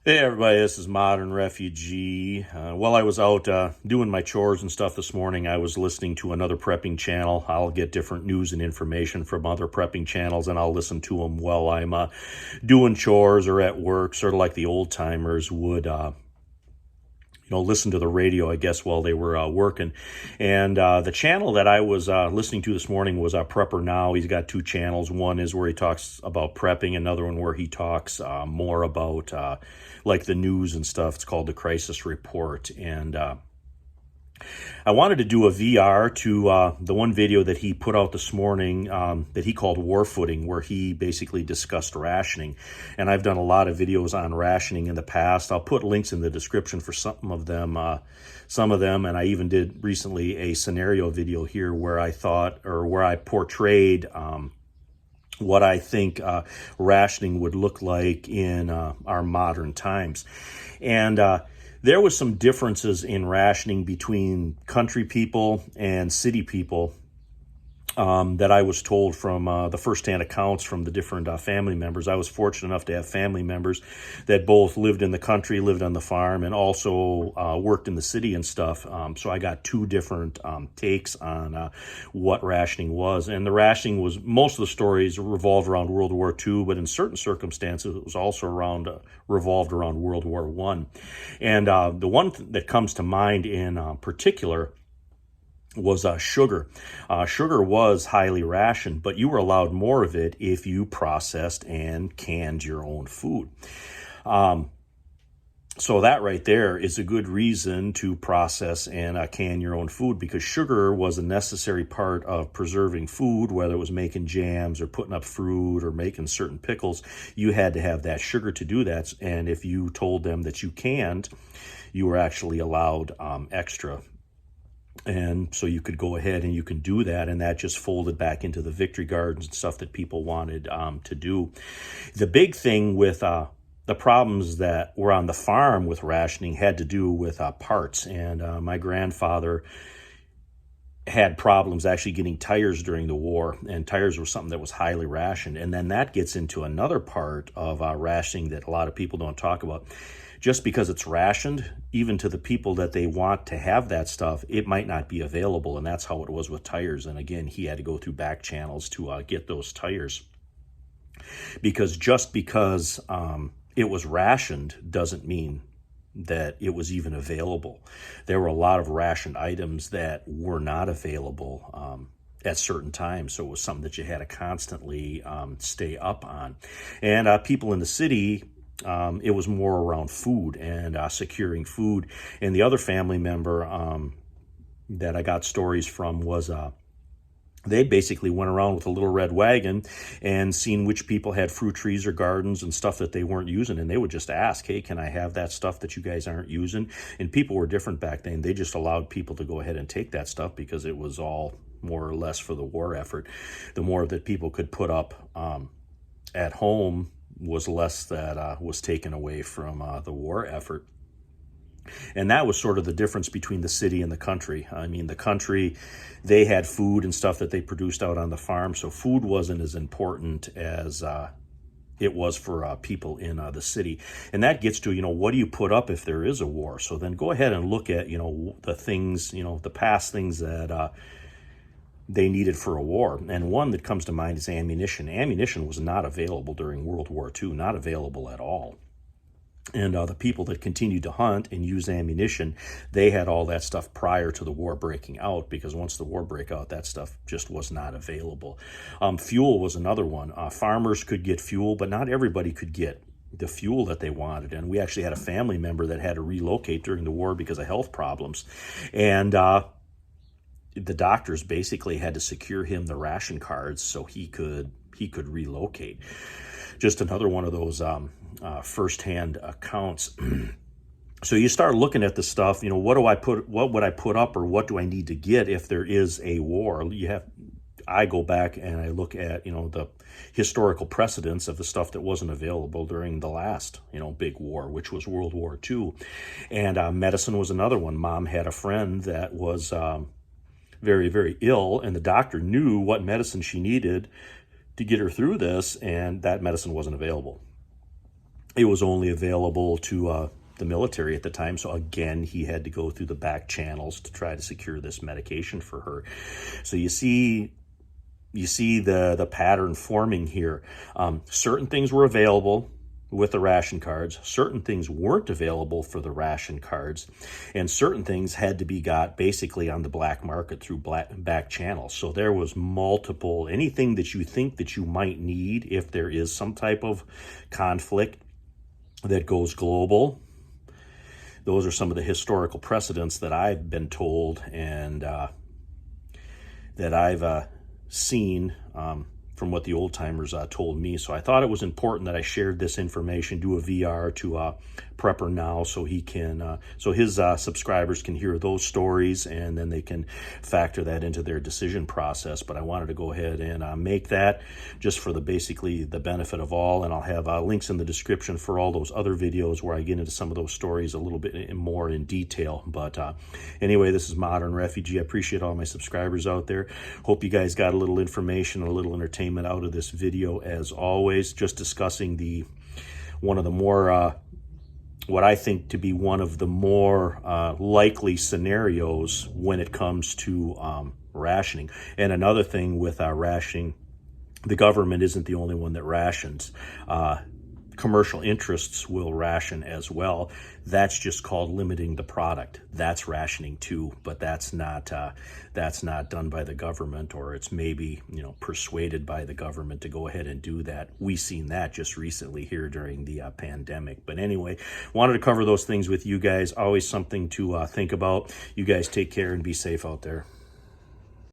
Hey everybody, this is Modern Refugee. While I was out doing my chores and stuff this morning, I was listening to another prepping channel. I'll get different news and information from other prepping channels, and I'll listen to them while I'm doing chores or at work, sort of like the old timers would. Listen to the radio, I guess, while they were working. And the channel that I was listening to this morning was Prepper Now. He's got two channels. One is where he talks about prepping, another one where he talks more about like the news and stuff. It's called The Crisis Report. And I wanted to do a VR to the one video that he put out this morning that he called War Footing, where he basically discussed rationing. And I've done a lot of videos on rationing in the past. I'll put links in the description for some of them. And I even did recently a scenario video here where I thought, or where I portrayed what I think rationing would look like in our modern times. And there was some differences in rationing between country people and city people that I was told from the firsthand accounts from the different family members. I was fortunate enough to have family members that both lived in the country, lived on the farm, and also worked in the city and stuff. So I got two different takes on what rationing was. And the rationing was, most of the stories revolved around World War II, but in certain circumstances, it was also revolved around World War I. And the one that comes to mind in particular was sugar. Sugar was highly rationed, but you were allowed more of it if you processed and canned your own food. So that right there is a good reason to process and can your own food, because sugar was a necessary part of preserving food, whether it was making jams or putting up fruit or making certain pickles. You had to have that sugar to do that. And if you told them that you canned, you were actually allowed extra. And so you could go ahead and you can do that, and that just folded back into the victory gardens and stuff that people wanted to do. The big thing with the problems that were on the farm with rationing had to do with parts. And my grandfather had problems actually getting tires during the war, and tires were something that was highly rationed. And then that gets into another part of rationing that a lot of people don't talk about. Just because it's rationed, even to the people that they want to have that stuff, it might not be available. And that's how it was with tires. And again, he had to go through back channels to get those tires. Because just because it was rationed doesn't mean that it was even available. There were a lot of rationed items that were not available at certain times. So it was something that you had to constantly stay up on. And people in the city, it was more around food and securing food. And the other family member that I got stories from was they basically went around with a little red wagon and seen which people had fruit trees or gardens and stuff that they weren't using. And they would just ask, hey, can I have that stuff that you guys aren't using? And people were different back then. They just allowed people to go ahead and take that stuff because it was all more or less for the war effort. The more that people could put up at home was less that was taken away from the war effort. And that was sort of the difference between the city and the country. I mean, the country, they had food and stuff that they produced out on the farm, so food wasn't as important as it was for people in the city. And that gets to, what do you put up if there is a war? So then go ahead and look at, the things, the past things that they needed for a war. And one that comes to mind is ammunition. Ammunition was not available during World War II, not available at all. And the people that continued to hunt and use ammunition, they had all that stuff prior to the war breaking out, because once the war broke out, that stuff just was not available. Fuel was another one. Farmers could get fuel, but not everybody could get the fuel that they wanted. And we actually had a family member that had to relocate during the war because of health problems. And the doctors basically had to secure him the ration cards so he could relocate. Just another one of those firsthand accounts. So you start looking at the stuff. What would I put up, or what do I need to get if there is a war? I go back and I look at the historical precedents of the stuff that wasn't available during the last big war, which was World War II. And medicine was another one. Mom had a friend that was very, very ill, and the doctor knew what medicine she needed to get her through this, and that medicine wasn't available. it was only available to the military at the time. So again, he had to go through the back channels to try to secure this medication for her. So you see the pattern forming here. Certain things were available with the ration cards. Certain things weren't available for the ration cards, and certain things had to be got basically on the black market through back channels. So there was multiple, anything that you think that you might need if there is some type of conflict that goes global. Those are some of the historical precedents that I've been told and that I've seen from what the old timers told me. So I thought it was important that I shared this information, do a VR to Prepper Now, so he can, so his subscribers can hear those stories, and then they can factor that into their decision process. But I wanted to go ahead and make that just for basically the benefit of all. And I'll have links in the description for all those other videos where I get into some of those stories a little bit more in detail. But anyway, this is Modern Refugee. I appreciate all my subscribers out there. Hope you guys got a little information, a little entertainment out of this video. As always, just discussing one of the more what I think to be one of the more likely scenarios when it comes to rationing. And another thing with rationing, the government isn't the only one that rations. Commercial interests will ration as well. That's just called limiting the product. That's rationing too, but that's not done by the government, or it's maybe, you know, persuaded by the government to go ahead and do that. We've seen that just recently here during the pandemic. But anyway, wanted to cover those things with you guys. Always something to think about. You guys take care and be safe out there.